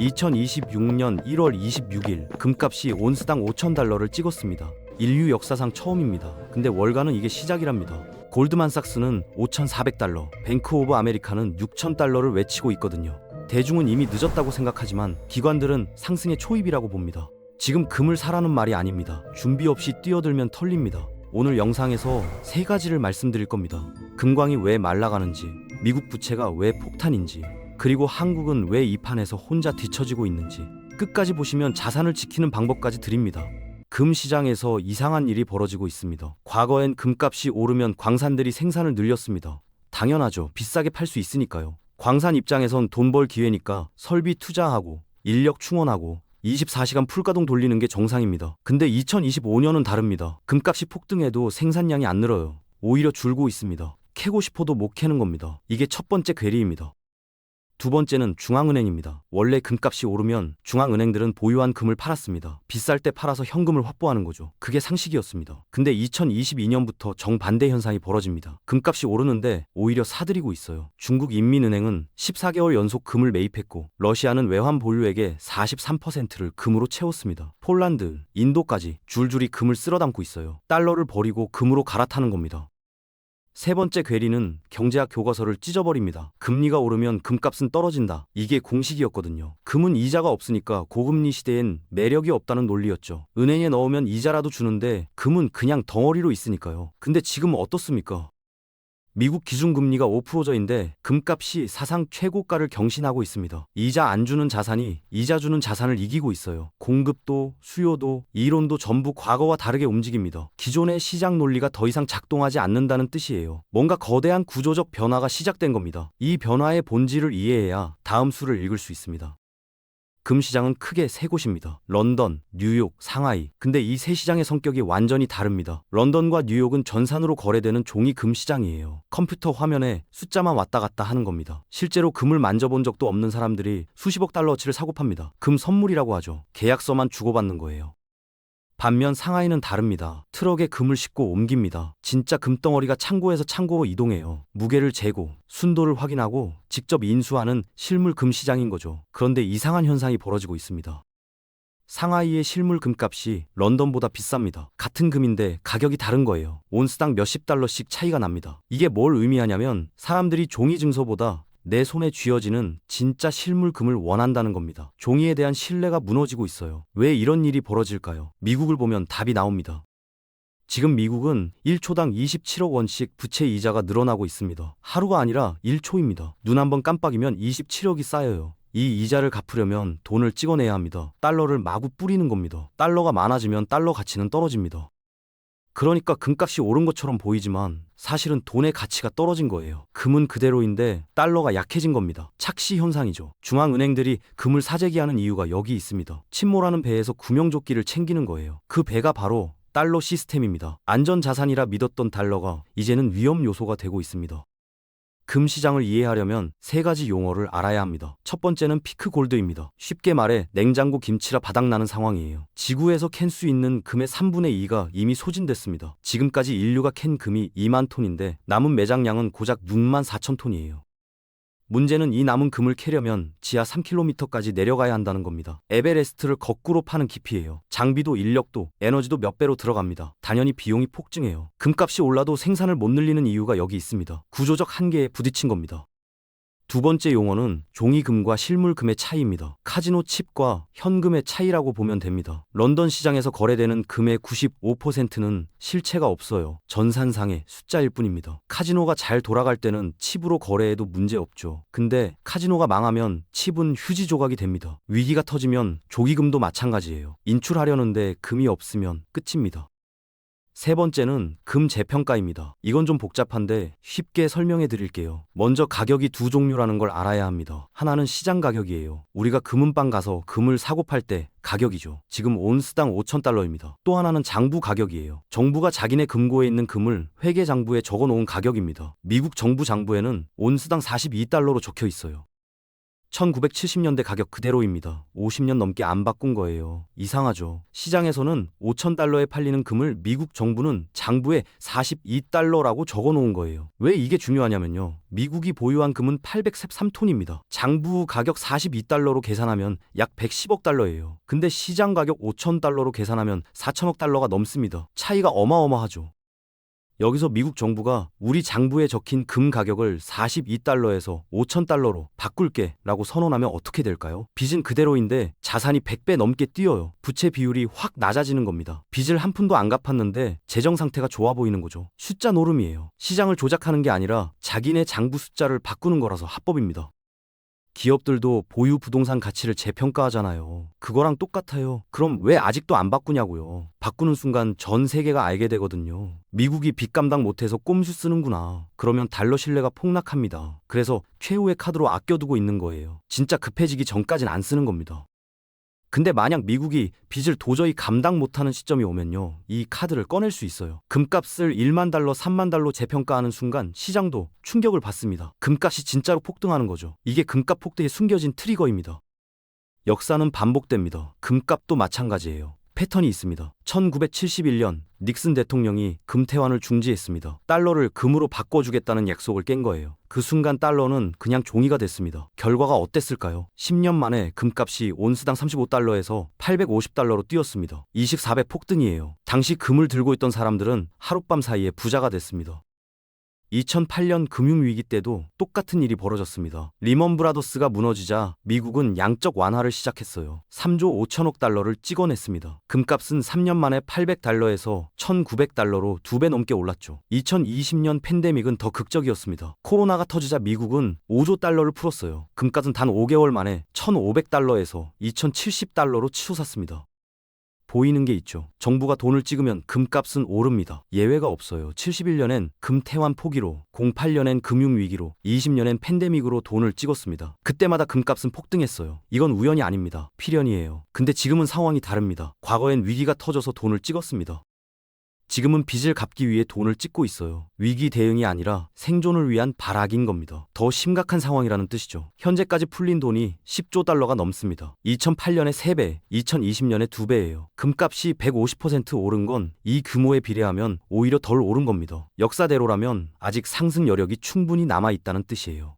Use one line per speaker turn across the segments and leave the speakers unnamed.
2026년 1월 26일 금값이 온스당 5,000달러를 찍었습니다. 인류 역사상 처음입니다. 근데 월가는 이게 시작이랍니다. 골드만삭스는 5,400달러, 뱅크 오브 아메리카는 6,000달러를 외치고 있거든요. 대중은 이미 늦었다고 생각하지만 기관들은 상승의 초입이라고 봅니다. 지금 금을 사라는 말이 아닙니다. 준비 없이 뛰어들면 털립니다. 오늘 영상에서 세 가지를 말씀드릴 겁니다. 금광이 왜 말라가는지, 미국 부채가 왜 폭탄인지, 그리고 한국은 왜 이 판에서 혼자 뒤처지고 있는지 끝까지 보시면 자산을 지키는 방법까지 드립니다. 금 시장에서 이상한 일이 벌어지고 있습니다. 과거엔 금값이 오르면 광산들이 생산을 늘렸습니다. 당연하죠. 비싸게 팔 수 있으니까요. 광산 입장에선 돈 벌 기회니까 설비 투자하고 인력 충원하고 24시간 풀가동 돌리는 게 정상입니다. 근데 2025년은 다릅니다. 금값이 폭등해도 생산량이 안 늘어요. 오히려 줄고 있습니다. 캐고 싶어도 못 캐는 겁니다. 이게 첫 번째 괴리입니다. 두 번째는 중앙은행입니다. 원래 금값이 오르면 중앙은행들은 보유한 금을 팔았습니다. 비쌀 때 팔아서 현금을 확보하는 거죠. 그게 상식이었습니다. 근데 2022년부터 정반대 현상이 벌어집니다. 금값이 오르는데 오히려 사들이고 있어요. 중국 인민은행은 14개월 연속 금을 매입했고 러시아는 외환 보유액의 43%를 금으로 채웠습니다. 폴란드, 인도까지 줄줄이 금을 쓸어담고 있어요. 달러를 버리고 금으로 갈아타는 겁니다. 세 번째 괴리는 경제학 교과서를 찢어버립니다. 금리가 오르면 금값은 떨어진다. 이게 공식이었거든요. 금은 이자가 없으니까 고금리 시대엔 매력이 없다는 논리였죠. 은행에 넣으면 이자라도 주는데 금은 그냥 덩어리로 있으니까요. 근데 지금 어떻습니까? 미국 기준금리가 5%저인데 금값이 사상 최고가를 경신하고 있습니다. 이자 안 주는 자산이 이자 주는 자산을 이기고 있어요. 공급도 수요도 이론도 전부 과거와 다르게 움직입니다. 기존의 시장 논리가 더 이상 작동하지 않는다는 뜻이에요. 뭔가 거대한 구조적 변화가 시작된 겁니다. 이 변화의 본질을 이해해야 다음 수를 읽을 수 있습니다. 금 시장은 크게 세 곳입니다. 런던, 뉴욕, 상하이. 근데 이 세 시장의 성격이 완전히 다릅니다. 런던과 뉴욕은 전산으로 거래되는 종이 금 시장이에요. 컴퓨터 화면에 숫자만 왔다 갔다 하는 겁니다. 실제로 금을 만져본 적도 없는 사람들이 수십억 달러어치를 사고 팝니다. 금 선물이라고 하죠. 계약서만 주고받는 거예요. 반면 상하이는 다릅니다. 트럭에 금을 싣고 옮깁니다. 진짜 금덩어리가 창고에서 창고로 이동해요. 무게를 재고 순도를 확인하고 직접 인수하는 실물 금 시장인 거죠. 그런데 이상한 현상이 벌어지고 있습니다. 상하이의 실물 금값이 런던보다 비쌉니다. 같은 금인데 가격이 다른 거예요. 온스당 몇십 달러씩 차이가 납니다. 이게 뭘 의미하냐면 사람들이 종이 증서보다 내 손에 쥐어지는 진짜 실물 금을 원한다는 겁니다. 종이에 대한 신뢰가 무너지고 있어요. 왜 이런 일이 벌어질까요? 미국을 보면 답이 나옵니다. 지금 미국은 1초당 27억 원씩 부채 이자가 늘어나고 있습니다. 하루가 아니라 1초입니다. 눈 한번 깜빡이면 27억이 쌓여요. 이 이자를 갚으려면 돈을 찍어내야 합니다. 달러를 마구 뿌리는 겁니다. 달러가 많아지면 달러 가치는 떨어집니다. 그러니까 금값이 오른 것처럼 보이지만 사실은 돈의 가치가 떨어진 거예요. 금은 그대로인데 달러가 약해진 겁니다. 착시 현상이죠. 중앙은행들이 금을 사재기하는 이유가 여기 있습니다. 침몰하는 배에서 구명조끼를 챙기는 거예요. 그 배가 바로 달러 시스템입니다. 안전자산이라 믿었던 달러가 이제는 위험 요소가 되고 있습니다. 금 시장을 이해하려면 세 가지 용어를 알아야 합니다. 첫 번째는 피크 골드입니다. 쉽게 말해 냉장고 김치라 바닥나는 상황이에요. 지구에서 캔 수 있는 금의 3분의 2가 이미 소진됐습니다. 지금까지 인류가 캔 금이 2만 톤인데 남은 매장량은 고작 6만 4천 톤이에요. 문제는 이 남은 금을 캐려면 지하 3km까지 내려가야 한다는 겁니다. 에베레스트를 거꾸로 파는 깊이예요. 장비도 인력도 에너지도 몇 배로 들어갑니다. 당연히 비용이 폭증해요. 금값이 올라도 생산을 못 늘리는 이유가 여기 있습니다. 구조적 한계에 부딪힌 겁니다. 두 번째 용어는 종이금과 실물금의 차이입니다. 카지노 칩과 현금의 차이라고 보면 됩니다. 런던 시장에서 거래되는 금의 95%는 실체가 없어요. 전산상의 숫자일 뿐입니다. 카지노가 잘 돌아갈 때는 칩으로 거래해도 문제 없죠. 근데 카지노가 망하면 칩은 휴지 조각이 됩니다. 위기가 터지면 조기금도 마찬가지예요. 인출하려는데 금이 없으면 끝입니다. 세 번째는 금 재평가입니다. 이건 좀 복잡한데 쉽게 설명해 드릴게요. 먼저 가격이 두 종류라는 걸 알아야 합니다. 하나는 시장 가격이에요. 우리가 금은방 가서 금을 사고 팔 때 가격이죠. 지금 온스당 5,000달러입니다. 또 하나는 장부 가격이에요. 정부가 자기네 금고에 있는 금을 회계 장부에 적어 놓은 가격입니다. 미국 정부 장부에는 온스당 42달러로 적혀 있어요. 1970년대 가격 그대로입니다. 50년 넘게 안 바꾼 거예요. 이상하죠. 시장에서는 5,000달러에 팔리는 금을 미국 정부는 장부에 42달러라고 적어 놓은 거예요. 왜 이게 중요하냐면요. 미국이 보유한 금은 813톤입니다. 장부 가격 42달러로 계산하면 약 110억 달러예요. 근데 시장 가격 5,000달러로 계산하면 4천억 달러가 넘습니다. 차이가 어마어마하죠. 여기서 미국 정부가 우리 장부에 적힌 금 가격을 42달러에서 5,000달러로 바꿀게 라고 선언하면 어떻게 될까요? 빚은 그대로인데 자산이 100배 넘게 뛰어요. 부채 비율이 확 낮아지는 겁니다. 빚을 한 푼도 안 갚았는데 재정 상태가 좋아 보이는 거죠. 숫자 노름이에요. 시장을 조작하는 게 아니라 자기네 장부 숫자를 바꾸는 거라서 합법입니다. 기업들도 보유 부동산 가치를 재평가하잖아요. 그거랑 똑같아요. 그럼 왜 아직도 안 바꾸냐고요. 바꾸는 순간 전 세계가 알게 되거든요. 미국이 빚 감당 못해서 꼼수 쓰는구나. 그러면 달러 신뢰가 폭락합니다. 그래서 최후의 카드로 아껴두고 있는 거예요. 진짜 급해지기 전까진 안 쓰는 겁니다. 근데 만약 미국이 빚을 도저히 감당 못하는 시점이 오면요. 이 카드를 꺼낼 수 있어요. 금값을 1만 달러, 3만 달러 재평가하는 순간 시장도 충격을 받습니다. 금값이 진짜로 폭등하는 거죠. 이게 금값 폭등에 숨겨진 트리거입니다. 역사는 반복됩니다. 금값도 마찬가지예요. 패턴이 있습니다. 1971년 닉슨 대통령이 금태환을 중지했습니다. 달러를 금으로 바꿔주겠다는 약속을 깬 거예요. 그 순간 달러는 그냥 종이가 됐습니다. 결과가 어땠을까요? 10년 만에 금값이 온스당 35달러에서 850달러로 뛰었습니다. 24배 폭등이에요. 당시 금을 들고 있던 사람들은 하룻밤 사이에 부자가 됐습니다. 2008년 금융위기 때도 똑같은 일이 벌어졌습니다. 리먼 브라더스가 무너지자 미국은 양적 완화를 시작했어요. 3조 5천억 달러를 찍어냈습니다. 금값은 3년 만에 800달러에서 1900달러로 2배 넘게 올랐죠. 2020년 팬데믹은 더 극적이었습니다. 코로나가 터지자 미국은 5조 달러를 풀었어요. 금값은 단 5개월 만에 1500달러에서 2070달러로 치솟았습니다. 보이는 게 있죠. 정부가 돈을 찍으면 금값은 오릅니다. 예외가 없어요. 71년엔 금태환 포기로, 08년엔 금융위기로, 20년엔 팬데믹으로 돈을 찍었습니다. 그때마다 금값은 폭등했어요. 이건 우연이 아닙니다. 필연이에요. 근데 지금은 상황이 다릅니다. 과거엔 위기가 터져서 돈을 찍었습니다. 지금은 빚을 갚기 위해 돈을 찍고 있어요. 위기 대응이 아니라 생존을 위한 발악인 겁니다. 더 심각한 상황이라는 뜻이죠. 현재까지 풀린 돈이 10조 달러가 넘습니다. 2008년에 3배, 2020년에 2배예요. 금값이 150% 오른 건 이 규모에 비례하면 오히려 덜 오른 겁니다. 역사대로라면 아직 상승 여력이 충분히 남아있다는 뜻이에요.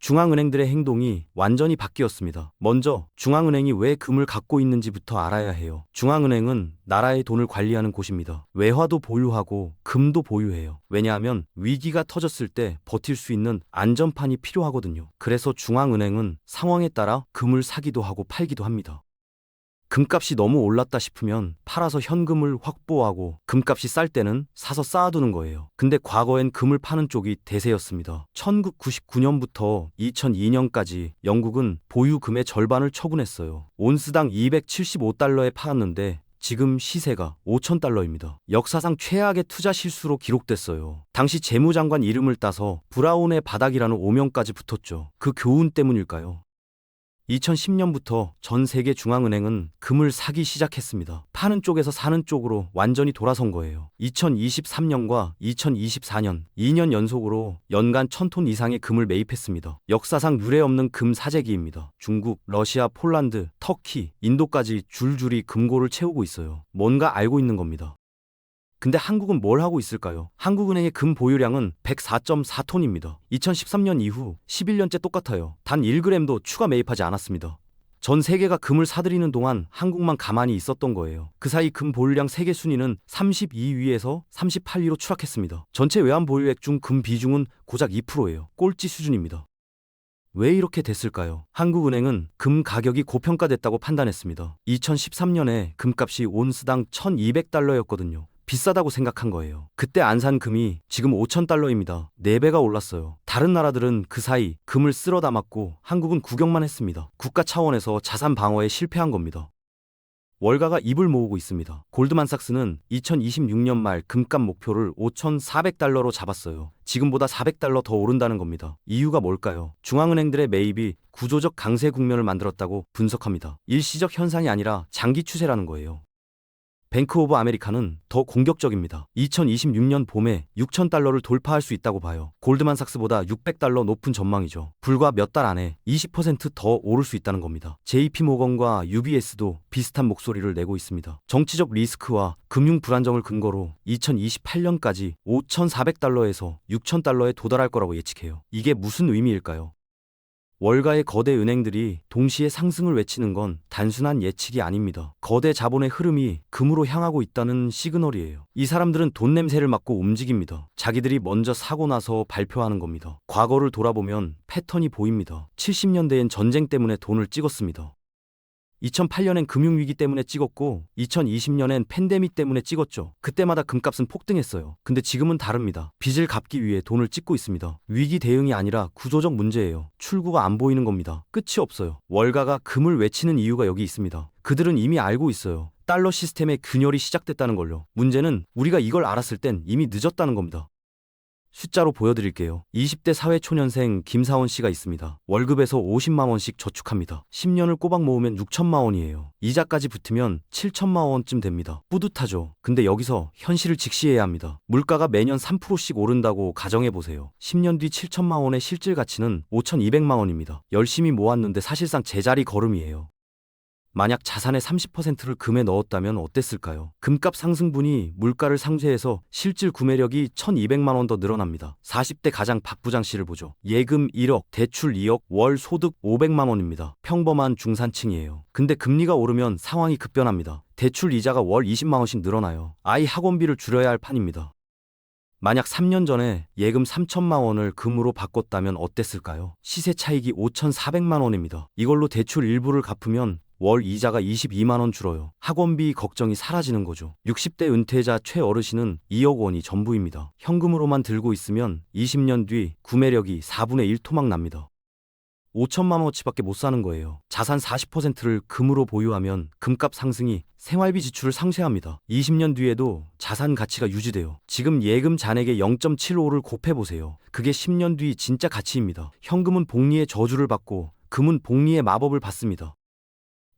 중앙은행들의 행동이 완전히 바뀌었습니다. 먼저 중앙은행이 왜 금을 갖고 있는지부터 알아야 해요. 중앙은행은 나라의 돈을 관리하는 곳입니다. 외화도 보유하고 금도 보유해요. 왜냐하면 위기가 터졌을 때 버틸 수 있는 안전판이 필요하거든요. 그래서 중앙은행은 상황에 따라 금을 사기도 하고 팔기도 합니다. 금값이 너무 올랐다 싶으면 팔아서 현금을 확보하고 금값이 쌀 때는 사서 쌓아두는 거예요. 근데 과거엔 금을 파는 쪽이 대세였습니다. 1999년부터 2002년까지 영국은 보유금의 절반을 처분했어요. 온스당 275달러에 팔았는데 지금 시세가 5,000달러입니다. 역사상 최악의 투자 실수로 기록됐어요. 당시 재무장관 이름을 따서 브라운의 바닥이라는 오명까지 붙었죠. 그 교훈 때문일까요? 2010년부터 전 세계 중앙은행은 금을 사기 시작했습니다. 파는 쪽에서 사는 쪽으로 완전히 돌아선 거예요. 2023년과 2024년 2년 연속으로 연간 1,000톤 이상의 금을 매입했습니다. 역사상 유례없는 금 사재기입니다. 중국, 러시아, 폴란드, 터키, 인도까지 줄줄이 금고를 채우고 있어요. 뭔가 알고 있는 겁니다. 근데 한국은 뭘 하고 있을까요? 한국은행의 금 보유량은 104.4톤입니다. 2013년 이후 11년째 똑같아요. 단 1g도 추가 매입하지 않았습니다. 전 세계가 금을 사들이는 동안 한국만 가만히 있었던 거예요. 그 사이 금 보유량 세계 순위는 32위에서 38위로 추락했습니다. 전체 외환 보유액 중 금 비중은 고작 2%예요. 꼴찌 수준입니다. 왜 이렇게 됐을까요? 한국은행은 금 가격이 고평가됐다고 판단했습니다. 2013년에 금값이 온스당 1,200달러였거든요. 비싸다고 생각한 거예요. 그때 안 산 금이 지금 5,000달러입니다. 4배가 올랐어요. 다른 나라들은 그 사이 금을 쓸어 담았고 한국은 구경만 했습니다. 국가 차원에서 자산 방어에 실패한 겁니다. 월가가 입을 모으고 있습니다. 골드만삭스는 2026년 말 금값 목표를 5,400달러로 잡았어요. 지금보다 400달러 더 오른다는 겁니다. 이유가 뭘까요? 중앙은행들의 매입이 구조적 강세 국면을 만들었다고 분석합니다. 일시적 현상이 아니라 장기 추세라는 거예요. 뱅크 오브 아메리카는 더 공격적입니다. 2026년 봄에 6,000달러를 돌파할 수 있다고 봐요. 골드만삭스보다 600달러 높은 전망이죠. 불과 몇 달 안에 20%더 오를 수 있다는 겁니다. JP모건과 UBS도 비슷한 목소리를 내고 있습니다. 정치적 리스크와 금융 불안정을 근거로 2028년까지 5,400달러에서 6,000달러에 도달할 거라고 예측해요. 이게 무슨 의미일까요? 월가의 거대 은행들이 동시에 상승을 외치는 건 단순한 예측이 아닙니다. 거대 자본의 흐름이 금으로 향하고 있다는 시그널이에요. 이 사람들은 돈 냄새를 맡고 움직입니다. 자기들이 먼저 사고 나서 발표하는 겁니다. 과거를 돌아보면 패턴이 보입니다. 70년대엔 전쟁 때문에 돈을 찍었습니다. 2008년엔 금융위기 때문에 찍었고 2020년엔 팬데믹 때문에 찍었죠. 그때마다 금값은 폭등했어요. 근데 지금은 다릅니다. 빚을 갚기 위해 돈을 찍고 있습니다. 위기 대응이 아니라 구조적 문제예요. 출구가 안 보이는 겁니다. 끝이 없어요. 월가가 금을 외치는 이유가 여기 있습니다. 그들은 이미 알고 있어요. 달러 시스템의 균열이 시작됐다는 걸요. 문제는 우리가 이걸 알았을 땐 이미 늦었다는 겁니다. 숫자로 보여드릴게요. 20대 사회초년생 김사원 씨가 있습니다. 월급에서 50만 원씩 저축합니다. 10년을 꼬박 모으면 6천만 원이에요. 이자까지 붙으면 7천만 원쯤 됩니다. 뿌듯하죠. 근데 여기서 현실을 직시해야 합니다. 물가가 매년 3%씩 오른다고 가정해보세요. 10년 뒤 7천만 원의 실질 가치는 5,200만 원입니다. 열심히 모았는데 사실상 제자리 걸음이에요. 만약 자산의 30%를 금에 넣었다면 어땠을까요? 금값 상승분이 물가를 상쇄해서 실질 구매력이 1,200만 원 더 늘어납니다. 40대 가장 박 부장 씨를 보죠. 예금 1억, 대출 2억, 월 소득 500만 원입니다. 평범한 중산층이에요. 근데 금리가 오르면 상황이 급변합니다. 대출 이자가 월 20만 원씩 늘어나요. 아이 학원비를 줄여야 할 판입니다. 만약 3년 전에 예금 3천만 원을 금으로 바꿨다면 어땠을까요? 시세 차익이 5,400만 원입니다. 이걸로 대출 일부를 갚으면 월 이자가 22만 원 줄어요. 학원비 걱정이 사라지는 거죠. 60대 은퇴자 최어르신은 2억 원이 전부입니다. 현금으로만 들고 있으면 20년 뒤 구매력이 4분의 1 토막 납니다. 5천만 원어치밖에 못 사는 거예요. 자산 40%를 금으로 보유하면 금값 상승이 생활비 지출을 상쇄합니다. 20년 뒤에도 자산 가치가 유지돼요. 지금 예금 잔액의 0.75를 곱해보세요. 그게 10년 뒤 진짜 가치입니다. 현금은 복리의 저주를 받고 금은 복리의 마법을 받습니다.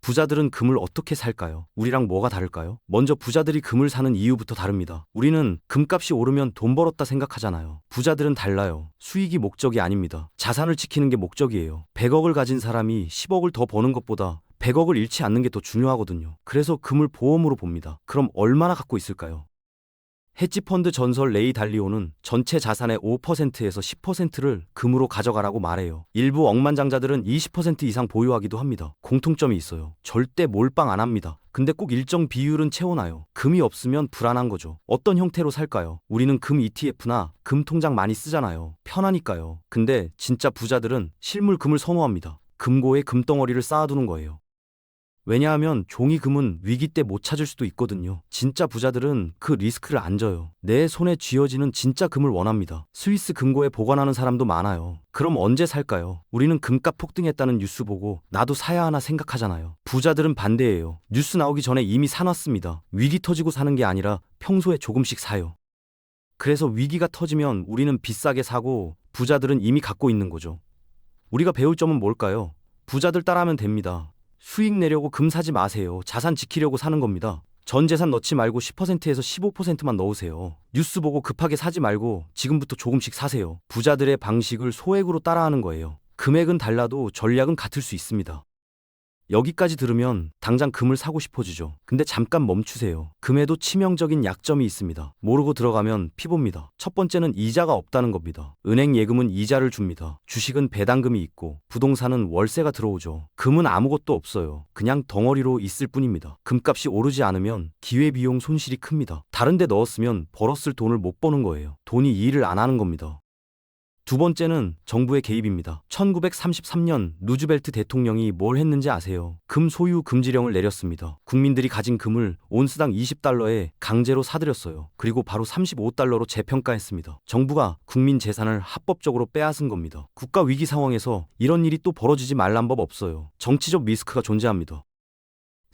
부자들은 금을 어떻게 살까요? 우리랑 뭐가 다를까요? 먼저 부자들이 금을 사는 이유부터 다릅니다. 우리는 금값이 오르면 돈 벌었다 생각하잖아요. 부자들은 달라요. 수익이 목적이 아닙니다. 자산을 지키는 게 목적이에요. 100억을 가진 사람이 10억을 더 버는 것보다 100억을 잃지 않는 게 더 중요하거든요. 그래서 금을 보험으로 봅니다. 그럼 얼마나 갖고 있을까요? 헤지펀드 전설 레이 달리오는 전체 자산의 5%에서 10%를 금으로 가져가라고 말해요. 일부 억만장자들은 20% 이상 보유하기도 합니다. 공통점이 있어요. 절대 몰빵 안 합니다. 근데 꼭 일정 비율은 채워놔요. 금이 없으면 불안한 거죠. 어떤 형태로 살까요? 우리는 금 ETF나 금 통장 많이 쓰잖아요. 편하니까요. 근데 진짜 부자들은 실물 금을 선호합니다. 금고에 금덩어리를 쌓아두는 거예요. 왜냐하면 종이금은 위기 때 못 찾을 수도 있거든요. 진짜 부자들은 그 리스크를 안 져요. 내 손에 쥐어지는 진짜 금을 원합니다. 스위스 금고에 보관하는 사람도 많아요. 그럼 언제 살까요? 우리는 금값 폭등했다는 뉴스 보고 나도 사야 하나 생각하잖아요. 부자들은 반대예요. 뉴스 나오기 전에 이미 사놨습니다. 위기 터지고 사는 게 아니라 평소에 조금씩 사요. 그래서 위기가 터지면 우리는 비싸게 사고 부자들은 이미 갖고 있는 거죠. 우리가 배울 점은 뭘까요? 부자들 따라하면 됩니다. 수익 내려고 금 사지 마세요. 자산 지키려고 사는 겁니다. 전 재산 넣지 말고 10%에서 15%만 넣으세요. 뉴스 보고 급하게 사지 말고 지금부터 조금씩 사세요. 부자들의 방식을 소액으로 따라하는 거예요. 금액은 달라도 전략은 같을 수 있습니다. 여기까지 들으면 당장 금을 사고 싶어지죠. 근데 잠깐 멈추세요. 금에도 치명적인 약점이 있습니다. 모르고 들어가면 피봅니다. 첫 번째는 이자가 없다는 겁니다. 은행 예금은 이자를 줍니다. 주식은 배당금이 있고 부동산은 월세가 들어오죠. 금은 아무것도 없어요. 그냥 덩어리로 있을 뿐입니다. 금값이 오르지 않으면 기회비용 손실이 큽니다. 다른 데 넣었으면 벌었을 돈을 못 버는 거예요. 돈이 일을 안 하는 겁니다. 두 번째는 정부의 개입입니다. 1933년 루즈벨트 대통령이 뭘 했는지 아세요? 금 소유 금지령을 내렸습니다. 국민들이 가진 금을 온스당 20달러에 강제로 사들였어요. 그리고 바로 35달러로 재평가했습니다. 정부가 국민 재산을 합법적으로 빼앗은 겁니다. 국가 위기 상황에서 이런 일이 또 벌어지지 말란 법 없어요. 정치적 리스크가 존재합니다.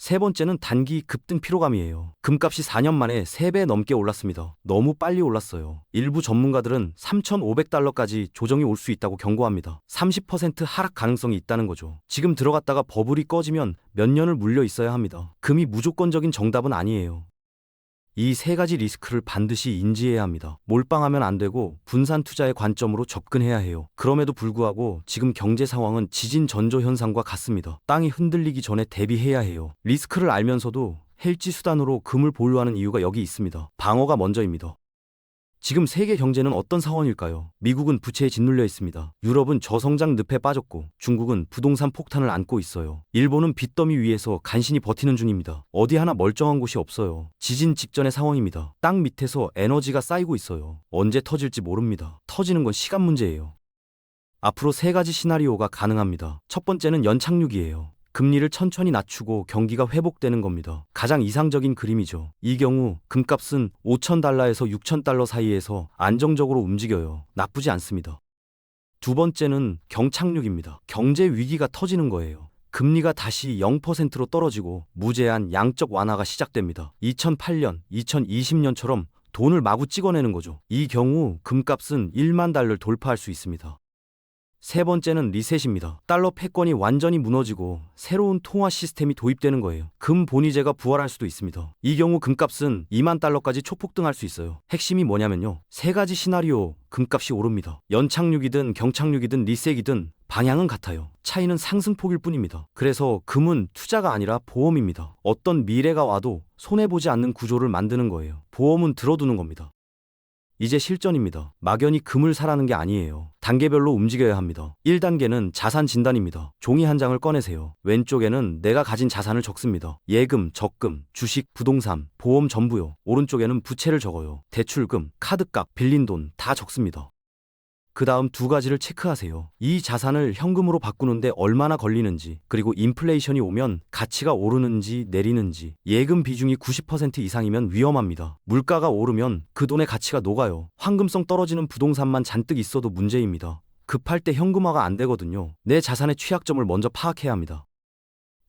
세 번째는 단기 급등 피로감이에요. 금값이 4년 만에 3배 넘게 올랐습니다. 너무 빨리 올랐어요. 일부 전문가들은 3,500달러까지 조정이 올 수 있다고 경고합니다. 30% 하락 가능성이 있다는 거죠. 지금 들어갔다가 버블이 꺼지면 몇 년을 물려 있어야 합니다. 금이 무조건적인 정답은 아니에요. 이 세 가지 리스크를 반드시 인지해야 합니다. 몰빵하면 안 되고 분산 투자의 관점으로 접근해야 해요. 그럼에도 불구하고 지금 경제 상황은 지진 전조 현상과 같습니다. 땅이 흔들리기 전에 대비해야 해요. 리스크를 알면서도 해지 수단으로 금을 보유하는 이유가 여기 있습니다. 방어가 먼저입니다. 지금 세계 경제는 어떤 상황일까요? 미국은 부채에 짓눌려 있습니다. 유럽은 저성장 늪에 빠졌고 중국은 부동산 폭탄을 안고 있어요. 일본은 빚더미 위에서 간신히 버티는 중입니다. 어디 하나 멀쩡한 곳이 없어요. 지진 직전의 상황입니다. 땅 밑에서 에너지가 쌓이고 있어요. 언제 터질지 모릅니다. 터지는 건 시간 문제예요. 앞으로 세 가지 시나리오가 가능합니다. 첫 번째는 연착륙이에요. 금리를 천천히 낮추고 경기가 회복되는 겁니다. 가장 이상적인 그림이죠. 이 경우 금값은 5,000달러에서 6,000달러 사이에서 안정적으로 움직여요. 나쁘지 않습니다. 두 번째는 경착륙입니다. 경제 위기가 터지는 거예요. 금리가 다시 0%로 떨어지고 무제한 양적 완화가 시작됩니다. 2008년, 2020년처럼 돈을 마구 찍어내는 거죠. 이 경우 금값은 1만 달러를 돌파할 수 있습니다. 세 번째는 리셋입니다. 달러 패권이 완전히 무너지고 새로운 통화 시스템이 도입되는 거예요. 금 본위제가 부활할 수도 있습니다. 이 경우 금값은 2만 달러까지 초폭등할 수 있어요. 핵심이 뭐냐면요. 세 가지 시나리오 금값이 오릅니다. 연착륙이든 경착륙이든 리셋이든 방향은 같아요. 차이는 상승폭일 뿐입니다. 그래서 금은 투자가 아니라 보험입니다. 어떤 미래가 와도 손해보지 않는 구조를 만드는 거예요. 보험은 들어두는 겁니다. 이제 실전입니다. 막연히 금을 사라는 게 아니에요. 단계별로 움직여야 합니다. 1단계는 자산 진단입니다. 종이 한 장을 꺼내세요. 왼쪽에는 내가 가진 자산을 적습니다. 예금, 적금, 주식, 부동산, 보험 전부요. 오른쪽에는 부채를 적어요. 대출금, 카드값, 빌린 돈 다 적습니다. 그 다음 두 가지를 체크하세요. 이 자산을 현금으로 바꾸는데 얼마나 걸리는지, 그리고 인플레이션이 오면 가치가 오르는지 내리는지. 예금 비중이 90% 이상이면 위험합니다. 물가가 오르면 그 돈의 가치가 녹아요. 환금성 떨어지는 부동산만 잔뜩 있어도 문제입니다. 급할 때 현금화가 안 되거든요. 내 자산의 취약점을 먼저 파악해야 합니다.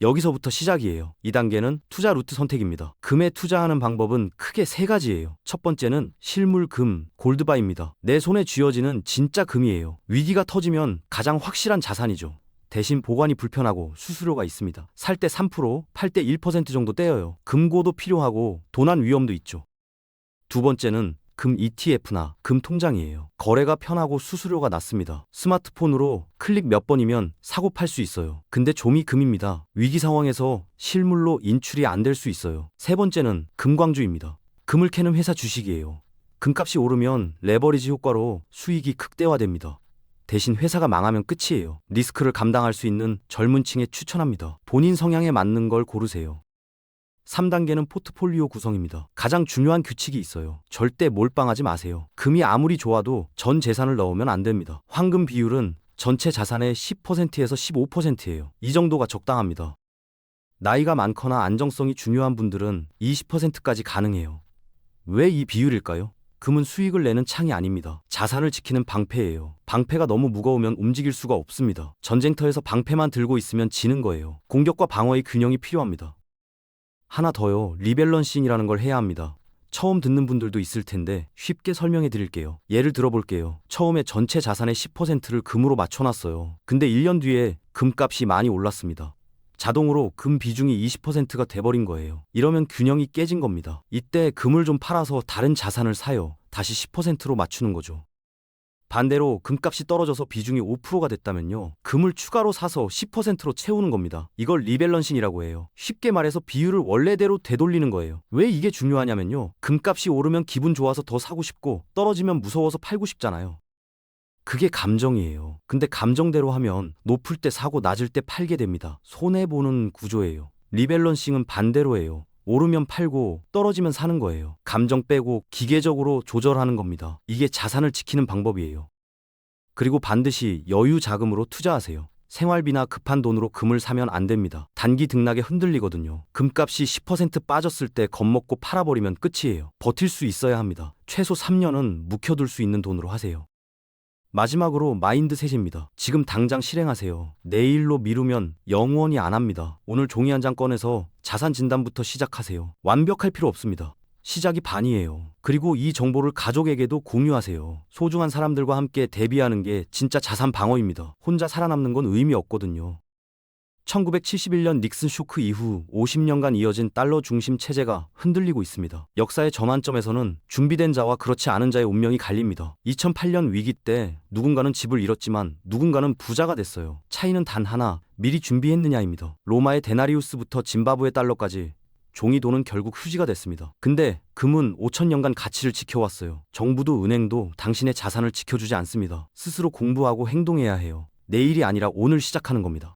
여기서부터 시작이에요. 2단계는 투자 루트 선택입니다. 금에 투자하는 방법은 크게 세 가지예요. 첫 번째는 실물 금, 골드바입니다. 내 손에 쥐어지는 진짜 금이에요. 위기가 터지면 가장 확실한 자산이죠. 대신 보관이 불편하고 수수료가 있습니다. 살 때 3%, 팔 때 1% 정도 떼어요. 금고도 필요하고 도난 위험도 있죠. 두 번째는 금 ETF나 금 통장이에요. 거래가 편하고 수수료가 낮습니다. 스마트폰으로 클릭 몇 번이면 사고 팔 수 있어요. 근데 좀이 금입니다. 위기 상황에서 실물로 인출이 안 될 수 있어요. 세 번째는 금광주입니다. 금을 캐는 회사 주식이에요. 금값이 오르면 레버리지 효과로 수익이 극대화됩니다. 대신 회사가 망하면 끝이에요. 리스크를 감당할 수 있는 젊은 층에 추천합니다. 본인 성향에 맞는 걸 고르세요. 3단계는 포트폴리오 구성입니다. 가장 중요한 규칙이 있어요. 절대 몰빵하지 마세요. 금이 아무리 좋아도 전 재산을 넣으면 안 됩니다. 황금 비율은 전체 자산의 10%에서 15%예요. 이 정도가 적당합니다. 나이가 많거나 안정성이 중요한 분들은 20%까지 가능해요. 왜 이 비율일까요? 금은 수익을 내는 창이 아닙니다. 자산을 지키는 방패예요. 방패가 너무 무거우면 움직일 수가 없습니다. 전쟁터에서 방패만 들고 있으면 지는 거예요. 공격과 방어의 균형이 필요합니다. 하나 더요. 리밸런싱이라는 걸 해야 합니다. 처음 듣는 분들도 있을 텐데 쉽게 설명해 드릴게요. 예를 들어볼게요. 처음에 전체 자산의 10%를 금으로 맞춰놨어요. 근데 1년 뒤에 금값이 많이 올랐습니다. 자동으로 금 비중이 20%가 돼버린 거예요. 이러면 균형이 깨진 겁니다. 이때 금을 좀 팔아서 다른 자산을 사요. 다시 10%로 맞추는 거죠. 반대로 금값이 떨어져서 비중이 5%가 됐다면요. 금을 추가로 사서 10%로 채우는 겁니다. 이걸 리밸런싱이라고 해요. 쉽게 말해서 비율을 원래대로 되돌리는 거예요. 왜 이게 중요하냐면요. 금값이 오르면 기분 좋아서 더 사고 싶고 떨어지면 무서워서 팔고 싶잖아요. 그게 감정이에요. 근데 감정대로 하면 높을 때 사고 낮을 때 팔게 됩니다. 손해보는 구조예요. 리밸런싱은 반대로예요. 오르면 팔고 떨어지면 사는 거예요. 감정 빼고 기계적으로 조절하는 겁니다. 이게 자산을 지키는 방법이에요. 그리고 반드시 여유 자금으로 투자하세요. 생활비나 급한 돈으로 금을 사면 안 됩니다. 단기 등락에 흔들리거든요. 금값이 10% 빠졌을 때 겁먹고 팔아버리면 끝이에요. 버틸 수 있어야 합니다. 최소 3년은 묵혀둘 수 있는 돈으로 하세요. 마지막으로 마인드셋입니다. 지금 당장 실행하세요. 내일로 미루면 영원히 안 합니다. 오늘 종이 한 장 꺼내서 자산 진단부터 시작하세요. 완벽할 필요 없습니다. 시작이 반이에요. 그리고 이 정보를 가족에게도 공유하세요. 소중한 사람들과 함께 대비하는 게 진짜 자산 방어입니다. 혼자 살아남는 건 의미 없거든요. 1971년 닉슨 쇼크 이후 50년간 이어진 달러 중심 체제가 흔들리고 있습니다. 역사의 전환점에서는 준비된 자와 그렇지 않은 자의 운명이 갈립니다. 2008년 위기 때 누군가는 집을 잃었지만 누군가는 부자가 됐어요. 차이는 단 하나, 미리 준비했느냐입니다. 로마의 데나리우스부터 짐바브웨 달러까지 종이 돈은 결국 휴지가 됐습니다. 근데 금은 5천년간 가치를 지켜왔어요. 정부도 은행도 당신의 자산을 지켜주지 않습니다. 스스로 공부하고 행동해야 해요. 내일이 아니라 오늘 시작하는 겁니다.